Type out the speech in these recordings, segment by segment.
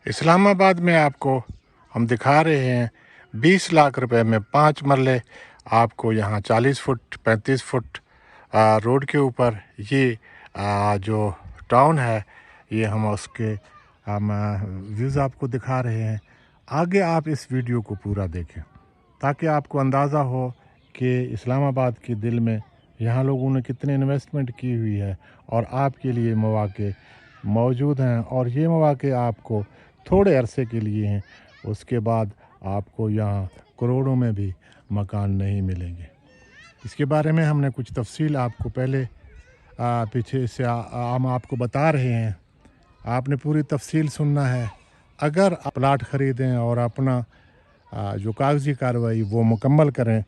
इस्लामाबाद में आपको हम दिखा रहे हैं 20 लाख रुपए में 5 मरले आपको यहाँ 40 फुट 35 फुट रोड के ऊपर ये जो टाउन है ये हम उसके हम व्यूज़ आपको दिखा रहे हैं। आगे आप इस वीडियो को पूरा देखें ताकि आपको अंदाज़ा हो कि इस्लामाबाद के दिल में यहाँ लोगों ने कितने इन्वेस्टमेंट की हुई है और आपके लिए मौके मौजूद हैं और ये मौके आपको थोड़े अरसे के लिए हैं, उसके बाद आपको यहाँ करोड़ों में भी मकान नहीं मिलेंगे। इसके बारे में हमने कुछ तफसील आपको पहले पीछे से हम आपको बता रहे हैं, आपने पूरी तफसील सुनना है। अगर आप प्लाट ख़रीदें और अपना जो कागज़ी कार्रवाई वो मुकम्मल करें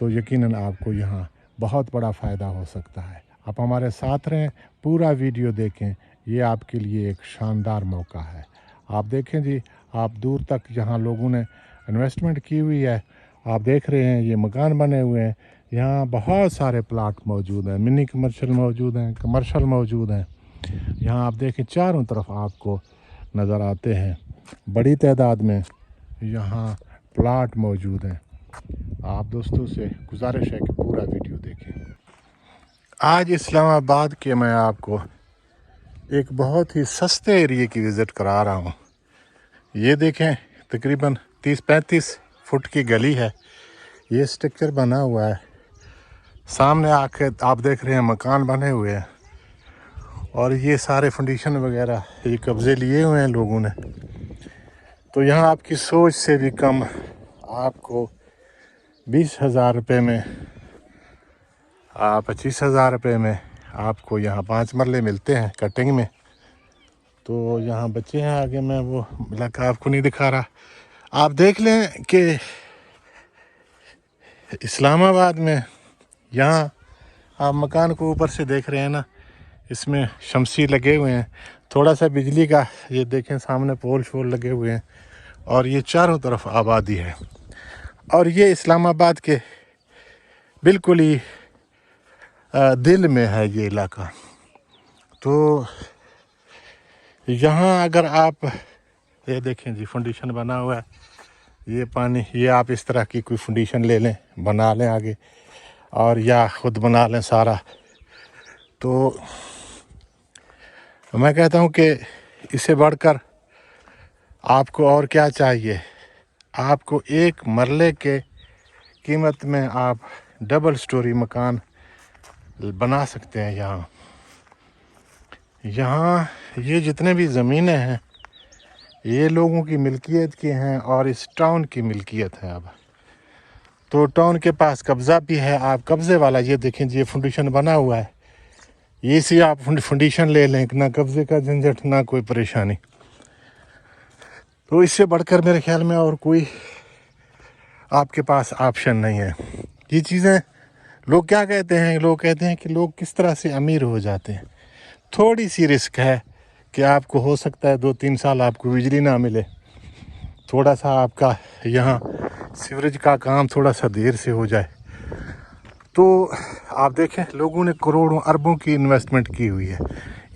तो यकीनन आपको यहाँ बहुत बड़ा फ़ायदा हो सकता है। आप हमारे साथ रहें, पूरा वीडियो देखें, ये आपके लिए एक शानदार मौका है। आप देखें जी, आप दूर तक जहाँ लोगों ने इन्वेस्टमेंट की हुई है आप देख रहे हैं, ये मकान बने हुए हैं। यहाँ बहुत सारे प्लाट मौजूद हैं, मिनी कमर्शियल मौजूद हैं, कमर्शियल मौजूद हैं। यहाँ आप देखें चारों तरफ आपको नज़र आते हैं, बड़ी तादाद में यहाँ प्लाट मौजूद हैं। आप दोस्तों से गुजारिश है कि पूरा वीडियो देखें। आज इस्लामाबाद के मैं आपको एक बहुत ही सस्ते एरिए की विज़िट करा रहा हूँ। ये देखें, तकरीबन 30-35 फुट की गली है, ये स्ट्रक्चर बना हुआ है। सामने आके आप देख रहे हैं मकान बने हुए हैं और ये सारे फंडिशन वगैरह ये कब्ज़े लिए हुए हैं लोगों ने। तो यहाँ आपकी सोच से भी कम आपको 20,000 रुपये में 25,000 रुपये में आपको यहाँ 5 मरले मिलते हैं कटिंग में। तो यहाँ बच्चे हैं आगे, मैं वो इलाका आपको नहीं दिखा रहा। आप देख लें कि इस्लामाबाद में यहाँ आप मकान को ऊपर से देख रहे हैं ना, इसमें शमसी लगे हुए हैं, थोड़ा सा बिजली का ये देखें सामने पोल शोल लगे हुए हैं और ये चारों तरफ आबादी है। और ये इस्लामाबाद के बिल्कुल ही दिल में है ये इलाका। तो यहाँ अगर आप ये देखें जी, फंडिशन बना हुआ है, ये पानी, ये आप इस तरह की कोई फंडिशन ले लें, बना लें आगे, और या ख़ुद बना लें सारा। तो मैं कहता हूँ कि इससे बढ़कर आपको और क्या चाहिए। आपको एक मरले के कीमत में आप डबल स्टोरी मकान बना सकते हैं। यहाँ ये जितने भी ज़मीनें हैं ये लोगों की मिल्कियत की हैं और इस टाउन की मिल्कियत है। अब तो टाउन के पास कब्ज़ा भी है। आप कब्ज़े वाला ये देखें जी, ये फंडिशन बना हुआ है, ये से आप फंडिशन ले लें, ना कब्ज़े का झंझट ना कोई परेशानी। तो इससे बढ़कर मेरे ख्याल में और कोई आपके पास ऑप्शन नहीं है। ये चीज़ें लोग क्या कहते हैं, लोग कहते हैं कि लोग किस तरह से अमीर हो जाते हैं। थोड़ी सी रिस्क है कि आपको हो सकता है 2-3 साल आपको बिजली ना मिले, थोड़ा सा आपका यहाँ सीवरेज का काम थोड़ा सा देर से हो जाए। तो आप देखें लोगों ने करोड़ों अरबों की इन्वेस्टमेंट की हुई है।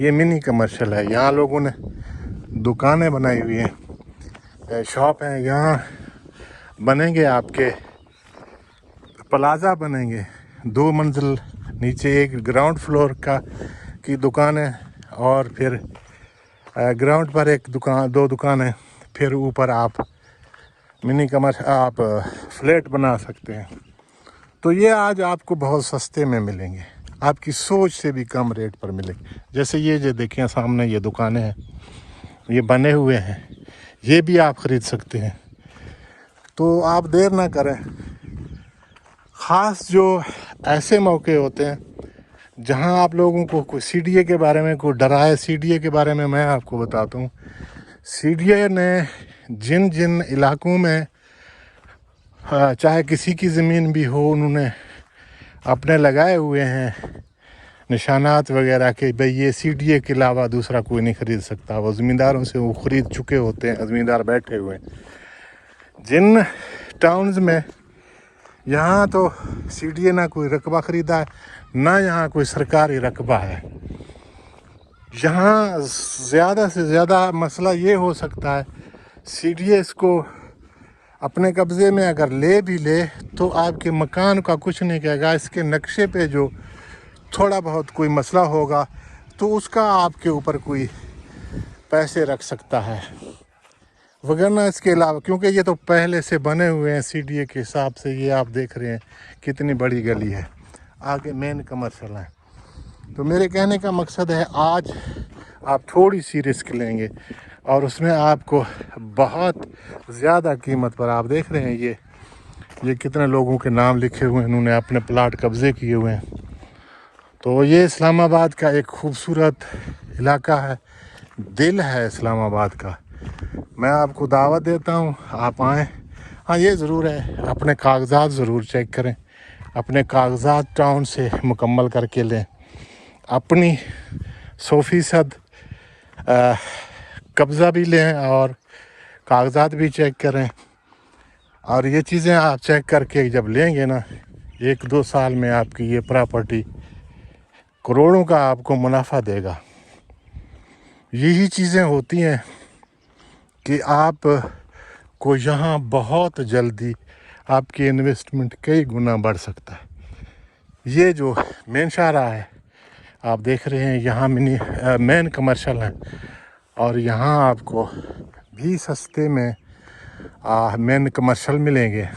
ये मिनी कमर्शियल है, यहाँ लोगों ने दुकानें बनाई हुई हैं, शॉप हैं, यहाँ बनेंगे आपके प्लाजा बनेंगे, 2 मंजिल, नीचे एक ग्राउंड फ्लोर की दुकान है और फिर ग्राउंड पर एक दुकान, 2 दुकानें, फिर ऊपर आप मिनी कमर्शियल आप फ्लैट बना सकते हैं। तो ये आज आपको बहुत सस्ते में मिलेंगे, आपकी सोच से भी कम रेट पर मिलेंगे। जैसे ये जो देखें सामने ये दुकानें हैं, ये बने हुए हैं, ये भी आप ख़रीद सकते हैं। तो आप देर ना करें। ख़ास जो ऐसे मौके होते हैं जहां आप लोगों को कोई CDA के बारे में कोई डरा है, CDA के बारे में मैं आपको बताता हूं। CDA ने जिन जिन इलाकों में चाहे किसी की ज़मीन भी हो, उन्होंने अपने लगाए हुए हैं निशानात वगैरह के, भाई ये CDA के अलावा दूसरा कोई नहीं ख़रीद सकता। वो ज़मींदारों से वो ख़रीद चुके होते हैं, ज़मींदार बैठे हुए हैं। जिन टाउन्स में यहाँ तो CDA ना कोई रकबा ख़रीदा है, ना यहाँ कोई सरकारी रकबा है, यहाँ ज़्यादा से ज़्यादा मसला ये हो सकता है CDS को अपने कब्ज़े में अगर ले भी ले तो आपके मकान का कुछ नहीं कहेगा। इसके नक्शे पे जो थोड़ा बहुत कोई मसला होगा तो उसका आपके ऊपर कोई पैसे रख सकता है, वगरना इसके अलावा, क्योंकि ये तो पहले से बने हुए हैं CDA के हिसाब से। ये आप देख रहे हैं कितनी बड़ी गली है, आगे मेन कमर्शियल है। तो मेरे कहने का मकसद है, आज आप थोड़ी सी रिस्क लेंगे और उसमें आपको बहुत ज़्यादा कीमत पर, आप देख रहे हैं ये कितने लोगों के नाम लिखे हुए हैं, इन्होंने अपने प्लाट कब्ज़े किए हुए हैं। तो ये इस्लामाबाद का एक खूबसूरत इलाका है, दिल है इस्लामाबाद का। मैं आपको दावत देता हूँ, आप आएँ। हाँ, ये ज़रूर है, अपने कागज़ात ज़रूर चेक करें, अपने कागज़ात टाउन से मुकम्मल करके लें, अपनी 100% कब्ज़ा भी लें और कागज़ात भी चेक करें। और ये चीज़ें आप चेक करके जब लेंगे ना, 1-2 साल में आपकी ये प्रॉपर्टी करोड़ों का आपको मुनाफा देगा। यही चीज़ें होती हैं कि आप को यहाँ बहुत जल्दी आपकी इन्वेस्टमेंट कई गुना बढ़ सकता है। ये जो मेन शाहराह है आप देख रहे हैं, यहाँ मेन कमर्शियल है और यहाँ आपको भी सस्ते में मेन कमर्शियल मिलेंगे।